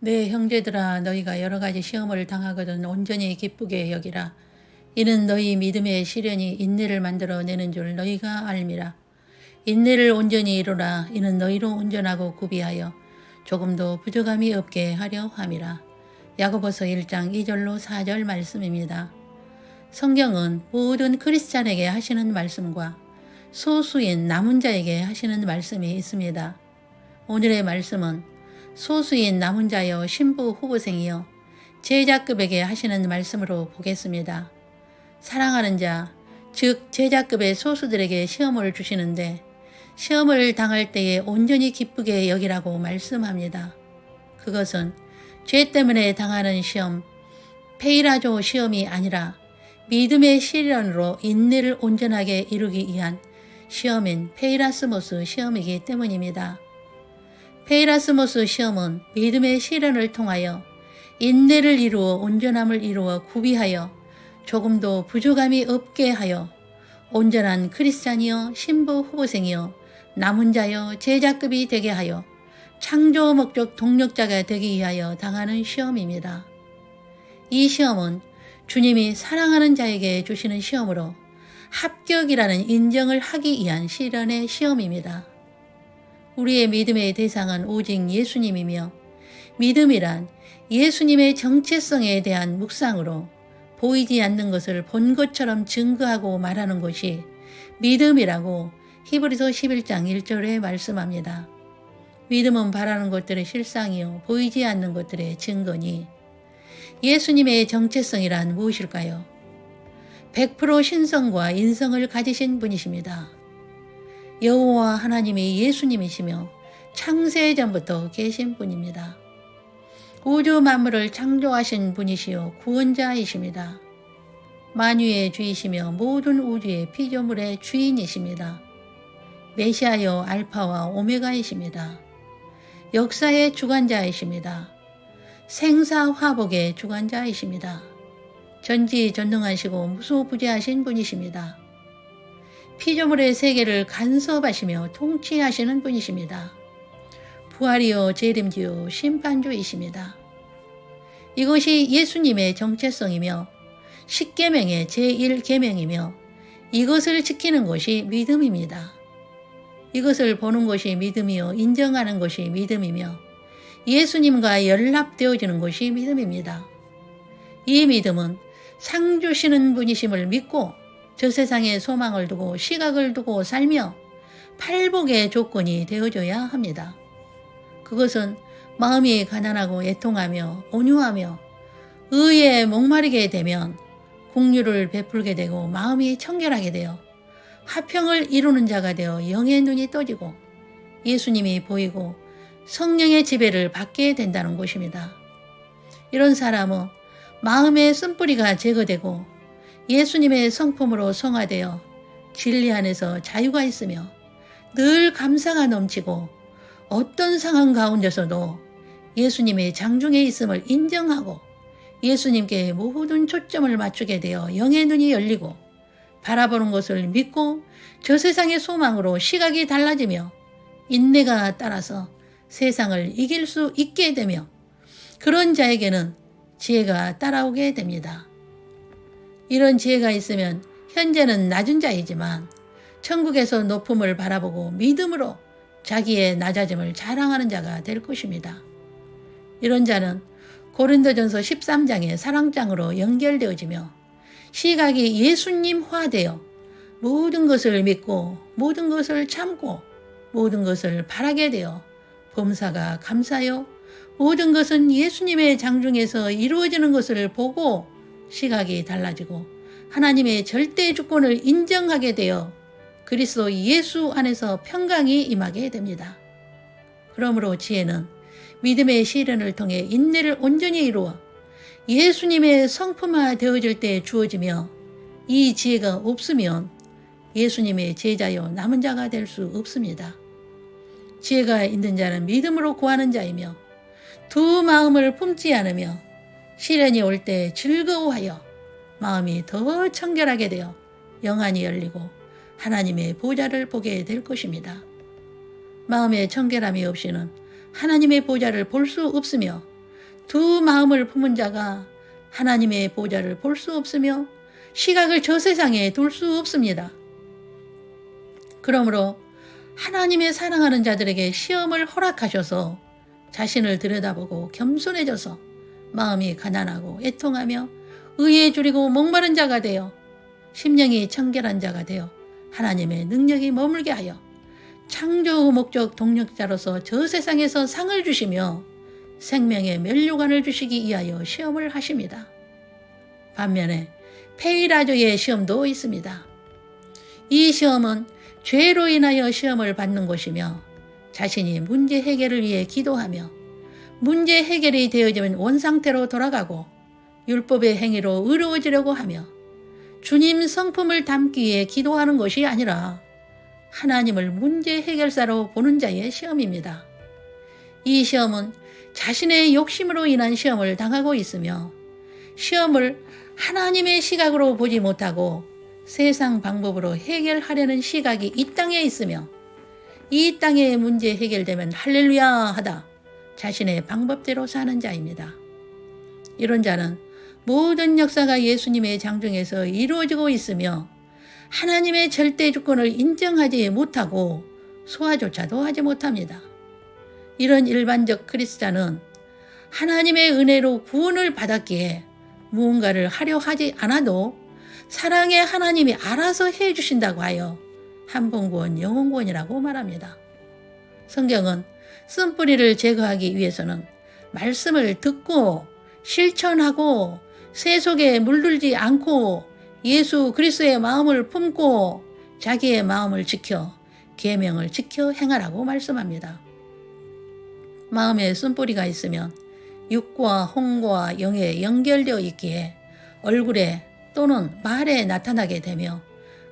내 형제들아, 너희가 여러 가지 시험을 당하거든 온전히 기쁘게 여기라. 이는 너희 믿음의 시련이 인내를 만들어내는 줄 너희가 알미라. 인내를 온전히 이루라. 이는 너희로 온전하고 구비하여 조금도 부족함이 없게 하려 함이라. 야고보서 1장 2절로 4절 말씀입니다. 성경은 모든 크리스찬에게 하시는 말씀과 소수인 남은 자에게 하시는 말씀이 있습니다. 오늘의 말씀은 소수인 남은 자여 신부 후보생이여 제자급에게 하시는 말씀으로 보겠습니다. 사랑하는 자, 즉 제자급의 소수들에게 시험을 주시는데 시험을 당할 때에 온전히 기쁘게 여기라고 말씀합니다. 그것은 죄 때문에 당하는 시험, 페이라조 시험이 아니라 믿음의 시련으로 인내를 온전하게 이루기 위한 시험인 페이라스모스 시험이기 때문입니다. 페이라스모스 시험은 믿음의 시련을 통하여 인내를 이루어 온전함을 이루어 구비하여 조금도 부족함이 없게 하여 온전한 크리스찬이여 신부 후보생이여 남은 자여 제자급이 되게 하여 창조 목적 동력자가 되기 위하여 당하는 시험입니다. 이 시험은 주님이 사랑하는 자에게 주시는 시험으로 합격이라는 인정을 하기 위한 시련의 시험입니다. 우리의 믿음의 대상은 오직 예수님이며 믿음이란 예수님의 정체성에 대한 묵상으로 보이지 않는 것을 본 것처럼 증거하고 말하는 것이 믿음이라고 히브리서 11장 1절에 말씀합니다. 믿음은 바라는 것들의 실상이요 보이지 않는 것들의 증거니 예수님의 정체성이란 무엇일까요? 100% 신성과 인성을 가지신 분이십니다. 여호와 하나님이 예수님이시며 창세전부터 계신 분입니다. 우주 만물을 창조하신 분이시요 구원자이십니다. 만유의 주이시며 모든 우주의 피조물의 주인이십니다. 메시아여 알파와 오메가이십니다. 역사의 주관자이십니다. 생사화복의 주관자이십니다. 전지전능하시고 무소부재하신 분이십니다. 피조물의 세계를 간섭하시며 통치하시는 분이십니다. 부활이요 재림주요 심판주이십니다. 이것이 예수님의 정체성이며 십계명의 제1계명이며 이것을 지키는 것이 믿음입니다. 이것을 보는 것이 믿음이요 인정하는 것이 믿음이며 예수님과 연락되어지는 것이 믿음입니다. 이 믿음은 상 주시는 분이심을 믿고 저 세상에 소망을 두고 시각을 두고 살며 팔복의 조건이 되어줘야 합니다. 그것은 마음이 가난하고 애통하며 온유하며 의에 목마르게 되면 공유를 베풀게 되고 마음이 청결하게 되어 화평을 이루는 자가 되어 영의 눈이 떠지고 예수님이 보이고 성령의 지배를 받게 된다는 것입니다. 이런 사람은 마음의 쓴뿌리가 제거되고 예수님의 성품으로 성화되어 진리 안에서 자유가 있으며 늘 감사가 넘치고 어떤 상황 가운데서도 예수님의 장중에 있음을 인정하고 예수님께 모든 초점을 맞추게 되어 영의 눈이 열리고 바라보는 것을 믿고 저 세상의 소망으로 시각이 달라지며 인내가 따라서 세상을 이길 수 있게 되며 그런 자에게는 지혜가 따라오게 됩니다. 이런 지혜가 있으면 현재는 낮은 자이지만 천국에서 높음을 바라보고 믿음으로 자기의 낮아짐을 자랑하는 자가 될 것입니다. 이런 자는 고린도전서 13장의 사랑장으로 연결되어지며 시각이 예수님화되어 모든 것을 믿고 모든 것을 참고 모든 것을 바라게 되어 범사가 감사요 모든 것은 예수님의 장중에서 이루어지는 것을 보고 시각이 달라지고 하나님의 절대 주권을 인정하게 되어 그리스도 예수 안에서 평강이 임하게 됩니다. 그러므로 지혜는 믿음의 시련을 통해 인내를 온전히 이루어 예수님의 성품화 되어질 때 주어지며 이 지혜가 없으면 예수님의 제자요 남은 자가 될 수 없습니다. 지혜가 있는 자는 믿음으로 구하는 자이며 두 마음을 품지 않으며 시련이 올 때 즐거워하여 마음이 더 청결하게 되어 영안이 열리고 하나님의 보좌를 보게 될 것입니다. 마음의 청결함이 없이는 하나님의 보좌를 볼 수 없으며 두 마음을 품은 자가 하나님의 보좌를 볼 수 없으며 시각을 저 세상에 둘 수 없습니다. 그러므로 하나님의 사랑하는 자들에게 시험을 허락하셔서 자신을 들여다보고 겸손해져서 마음이 가난하고 애통하며 의에 줄이고 목마른 자가 되어 심령이 청결한 자가 되어 하나님의 능력이 머물게 하여 창조 목적 동력자로서 저 세상에서 상을 주시며 생명의 면류관을 주시기 위하여 시험을 하십니다. 반면에 페이라조의 시험도 있습니다. 이 시험은 죄로 인하여 시험을 받는 것이며 자신이 문제 해결을 위해 기도하며 문제 해결이 되어지면 원상태로 돌아가고 율법의 행위로 의로워지려고 하며 주님 성품을 담기 위해 기도하는 것이 아니라 하나님을 문제 해결사로 보는 자의 시험입니다. 이 시험은 자신의 욕심으로 인한 시험을 당하고 있으며 시험을 하나님의 시각으로 보지 못하고 세상 방법으로 해결하려는 시각이 이 땅에 있으며 이 땅의 문제 해결되면 할렐루야 하다 자신의 방법대로 사는 자입니다. 이런 자는 모든 역사가 예수님의 장중에서 이루어지고 있으며 하나님의 절대 주권을 인정하지 못하고 소화조차도 하지 못합니다. 이런 일반적 그리스도자는 하나님의 은혜로 구원을 받았기에 무언가를 하려 하지 않아도 사랑의 하나님이 알아서 해주신다고 하여 한번구원 영혼구원이라고 말합니다. 성경은 쓴뿌리를 제거하기 위해서는 말씀을 듣고 실천하고 새 속에 물들지 않고 예수 그리스도의 마음을 품고 자기의 마음을 지켜 계명을 지켜 행하라고 말씀합니다. 마음에 쓴뿌리가 있으면 육과 혼과 영에 연결되어 있기에 얼굴에 또는 말에 나타나게 되며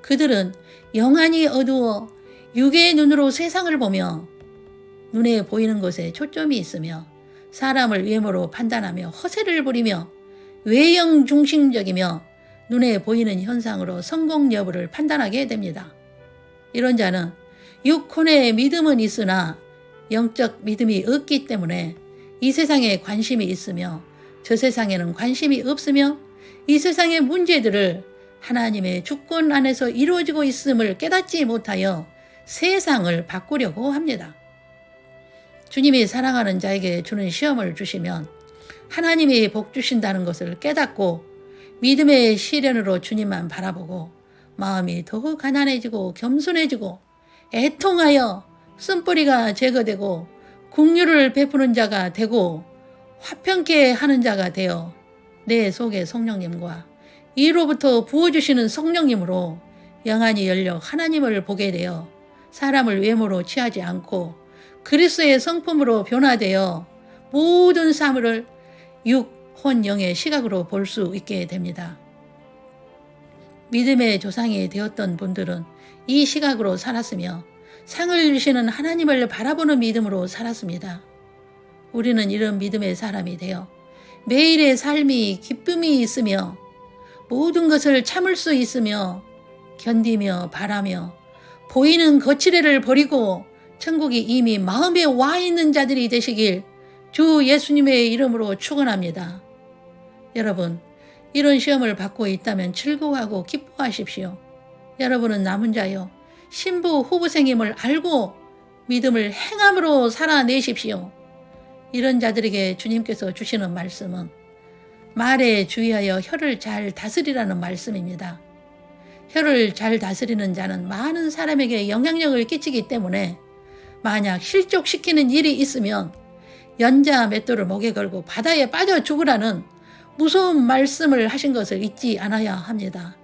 그들은 영안이 어두워 육의 눈으로 세상을 보며 눈에 보이는 것에 초점이 있으며 사람을 외모로 판단하며 허세를 부리며 외형 중심적이며 눈에 보이는 현상으로 성공 여부를 판단하게 됩니다. 이런 자는 육혼의 믿음은 있으나 영적 믿음이 없기 때문에 이 세상에 관심이 있으며 저 세상에는 관심이 없으며 이 세상의 문제들을 하나님의 주권 안에서 이루어지고 있음을 깨닫지 못하여 세상을 바꾸려고 합니다. 주님이 사랑하는 자에게 주는 시험을 주시면 하나님이 복 주신다는 것을 깨닫고 믿음의 시련으로 주님만 바라보고 마음이 더욱 가난해지고 겸손해지고 애통하여 쓴뿌리가 제거되고 긍휼을 베푸는 자가 되고 화평케 하는 자가 되어 내 속에 성령님과 이로부터 부어주시는 성령님으로 영안이 열려 하나님을 보게 되어 사람을 외모로 취하지 않고 그리스도의 성품으로 변화되어 모든 사물을 육, 혼, 영의 시각으로 볼 수 있게 됩니다. 믿음의 조상이 되었던 분들은 이 시각으로 살았으며 상을 주시는 하나님을 바라보는 믿음으로 살았습니다. 우리는 이런 믿음의 사람이 되어 매일의 삶이 기쁨이 있으며 모든 것을 참을 수 있으며 견디며 바라며 보이는 거칠애를 버리고 천국이 이미 마음에 와 있는 자들이 되시길 주 예수님의 이름으로 축원합니다. 여러분, 이런 시험을 받고 있다면 즐거워하고 기뻐하십시오. 여러분은 남은 자여 신부 후보생임을 알고 믿음을 행함으로 살아내십시오. 이런 자들에게 주님께서 주시는 말씀은 말에 주의하여 혀를 잘 다스리라는 말씀입니다. 혀를 잘 다스리는 자는 많은 사람에게 영향력을 끼치기 때문에 만약 실족시키는 일이 있으면 연자 맷돌을 목에 걸고 바다에 빠져 죽으라는 무서운 말씀을 하신 것을 잊지 않아야 합니다.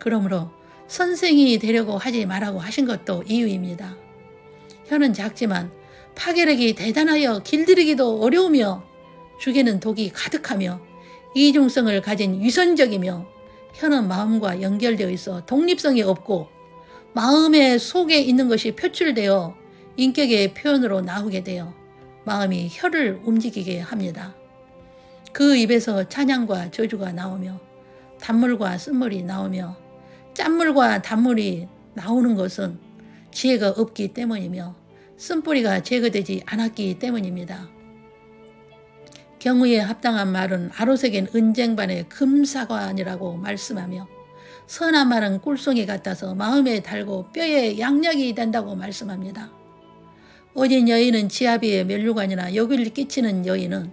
그러므로 선생이 되려고 하지 말라고 하신 것도 이유입니다. 혀는 작지만 파괴력이 대단하여 길들이기도 어려우며 죽이는 독이 가득하며 이중성을 가진 위선적이며 혀는 마음과 연결되어 있어 독립성이 없고 마음의 속에 있는 것이 표출되어 인격의 표현으로 나오게 되어 마음이 혀를 움직이게 합니다. 그 입에서 찬양과 저주가 나오며 단물과 쓴물이 나오며 짠물과 단물이 나오는 것은 지혜가 없기 때문이며 쓴뿌리가 제거되지 않았기 때문입니다. 경의에 합당한 말은 아로새긴 은쟁반의 금사관이라고 말씀하며 선한 말은 꿀송이 같아서 마음에 달고 뼈에 양약이 된다고 말씀합니다. 어진 여인은 지아비의 면류관이나 욕을 끼치는 여인은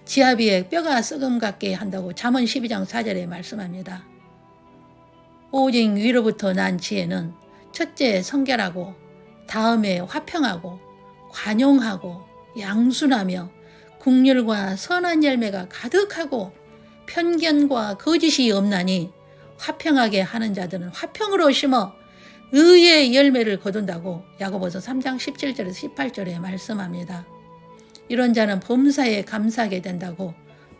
지아비의 뼈가 썩음 같게 한다고 잠언 12장 4절에 말씀합니다. 오직 위로부터 난 지혜는 첫째 성결하고 다음에 화평하고 관용하고 양순하며 국률과 선한 열매가 가득하고 편견과 거짓이 없나니 화평하게 하는 자들은 화평으로 심어 의의 열매를 거둔다고 야고보서 3장 17절에서 18절에 말씀합니다. 이런 자는 범사에 감사하게 된다고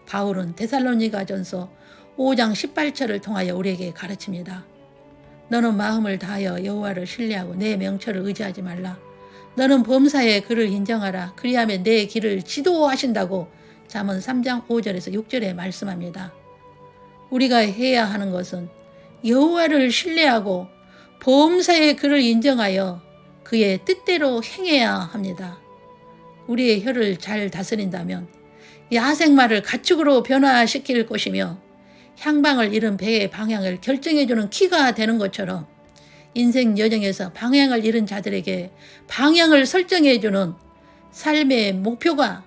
바울은 데살로니가전서 5장 18절을 통하여 우리에게 가르칩니다. 너는 마음을 다하여 여호와를 신뢰하고 내 명철을 의지하지 말라. 너는 범사에 그를 인정하라. 그리하면 내 길을 지도하신다고 잠언 3장 5절에서 6절에 말씀합니다. 우리가 해야 하는 것은 여호와를 신뢰하고 범사에 그를 인정하여 그의 뜻대로 행해야 합니다. 우리의 혀를 잘 다스린다면 야생마를 가축으로 변화시킬 것이며 향방을 잃은 배의 방향을 결정해주는 키가 되는 것처럼 인생 여정에서 방향을 잃은 자들에게 방향을 설정해주는 삶의 목표가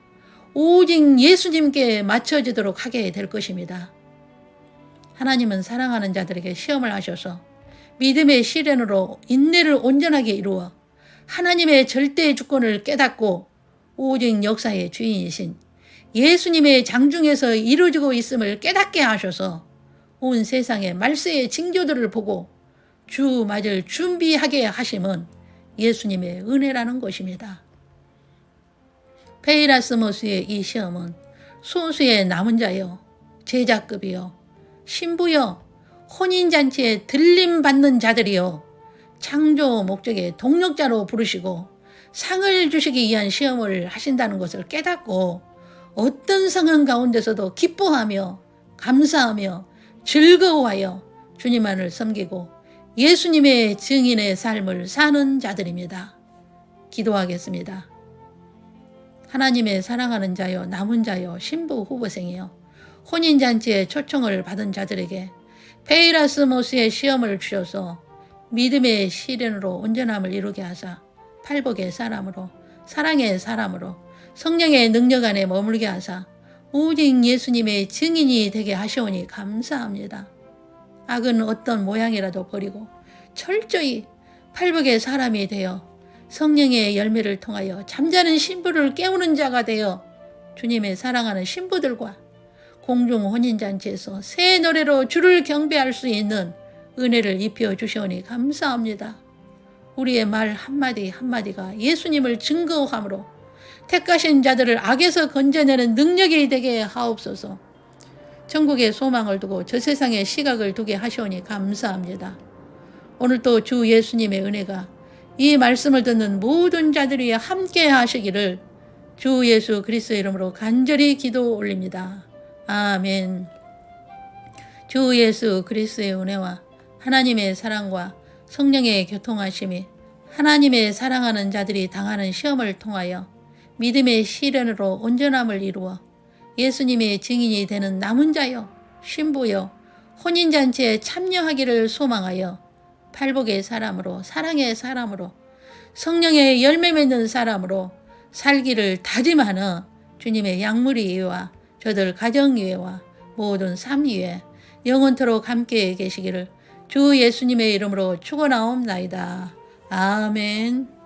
오직 예수님께 맞춰지도록 하게 될 것입니다. 하나님은 사랑하는 자들에게 시험을 하셔서 믿음의 시련으로 인내를 온전하게 이루어 하나님의 절대 주권을 깨닫고 오직 역사의 주인이신 예수님의 장중에서 이루어지고 있음을 깨닫게 하셔서 온 세상의 말세의 징조들을 보고 주 맞을 준비하게 하심은 예수님의 은혜라는 것입니다. 페이라스모스의 이 시험은 소수의 남은 자여, 제자급이여, 신부여, 혼인잔치에 들림받는 자들이여, 창조 목적의 동력자로 부르시고 상을 주시기 위한 시험을 하신다는 것을 깨닫고 어떤 상황 가운데서도 기뻐하며 감사하며 즐거워하여 주님만을 섬기고 예수님의 증인의 삶을 사는 자들입니다. 기도하겠습니다. 하나님의 사랑하는 자여, 남은 자여, 신부 후보생이여, 혼인잔치에 초청을 받은 자들에게 페이라스모스의 시험을 주셔서 믿음의 시련으로 온전함을 이루게 하사 팔복의 사람으로, 사랑의 사람으로, 성령의 능력 안에 머물게 하사 오직 예수님의 증인이 되게 하시오니 감사합니다. 악은 어떤 모양이라도 버리고 철저히 팔복의 사람이 되어 성령의 열매를 통하여 잠자는 신부를 깨우는 자가 되어 주님의 사랑하는 신부들과 공중 혼인잔치에서 새 노래로 주를 경배할 수 있는 은혜를 입혀 주시오니 감사합니다. 우리의 말 한마디 한마디가 예수님을 증거함으로 택하신 자들을 악에서 건져내는 능력이 되게 하옵소서. 천국의 소망을 두고 저 세상의 시각을 두게 하시오니 감사합니다. 오늘도 주 예수님의 은혜가 이 말씀을 듣는 모든 자들이 함께 하시기를 주 예수 그리스도의 이름으로 간절히 기도 올립니다. 아멘. 주 예수 그리스도의 은혜와 하나님의 사랑과 성령의 교통하심이 하나님의 사랑하는 자들이 당하는 시험을 통하여 믿음의 시련으로 온전함을 이루어 예수님의 증인이 되는 남은 자여, 신부여, 혼인잔치에 참여하기를 소망하여 팔복의 사람으로, 사랑의 사람으로, 성령의 열매 맺는 사람으로 살기를 다짐하는 주님의 약물이 위와 저들 가정 위에와 모든 삶 위에 영원토록 함께 계시기를 주 예수님의 이름으로 축원하옵나이다. 아멘.